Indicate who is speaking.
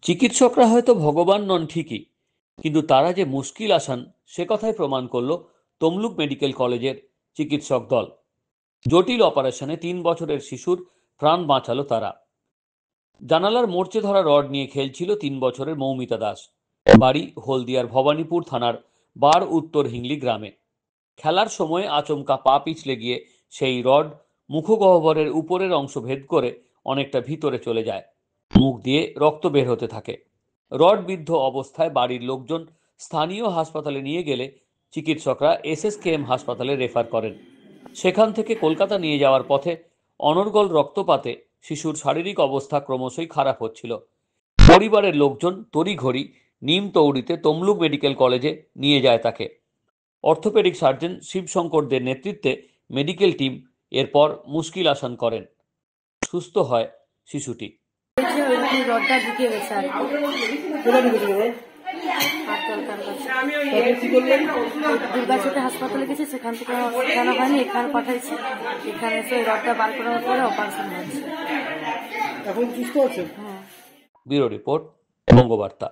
Speaker 1: চিকিৎসকরা হয়তো ভগবান নন ঠিকই, কিন্তু তারা যে মুশকিল আসান সে কথাই প্রমাণ করল তমলুক মেডিকেল কলেজের চিকিৎসক দল। জটিল অপারেশনে 3 বছরের শিশুর প্রাণ বাঁচালো তারা। জানালার মরচে ধরা রড নিয়ে খেলছিল 3 বছরের মৌমিতা দাস। বাড়ি হলদিয়ার ভবানীপুর থানার বার উত্তর হিংলি গ্রামে। খেলার সময় আচমকা পা পিছলে গিয়ে সেই রড মুখগহ্বরের উপরের অংশ ভেদ করে অনেকটা ভিতরে চলে যায়। মুখ দিয়ে রক্ত বের হতে থাকে। রড বিদ্ধ অবস্থায় বাড়ির লোকজন স্থানীয় হাসপাতালে নিয়ে গেলে চিকিৎসকরা এসএসকেএম হাসপাতালে রেফার করেন। সেখান থেকে কলকাতা নিয়ে যাওয়ার পথে অনর্গল রক্তপাতে শিশুর শারীরিক অবস্থা ক্রমশই খারাপ হচ্ছিল। পরিবারের লোকজন তড়িঘড়ি নিমতৌড়িতে তমলুক মেডিকেল কলেজে নিয়ে যায় তাকে। অর্থোপেডিক সার্জন শিবশঙ্করদের নেতৃত্বে মেডিকেল টিম এরপর মুশকিল আসান করেন। সুস্থ হয় শিশুটি।
Speaker 2: রডটা ঢুকে গেছে আর দুর্গাচকে হাসপাতালে গেছে, সেখান থেকে দেখানো হয়নি, এখানে পাঠাইছি। এখানে এসে রডটা বার করার পরে অপারেশন হয়েছে।
Speaker 1: এখন সুস্থ আছে। Bureau report, Bangabarta.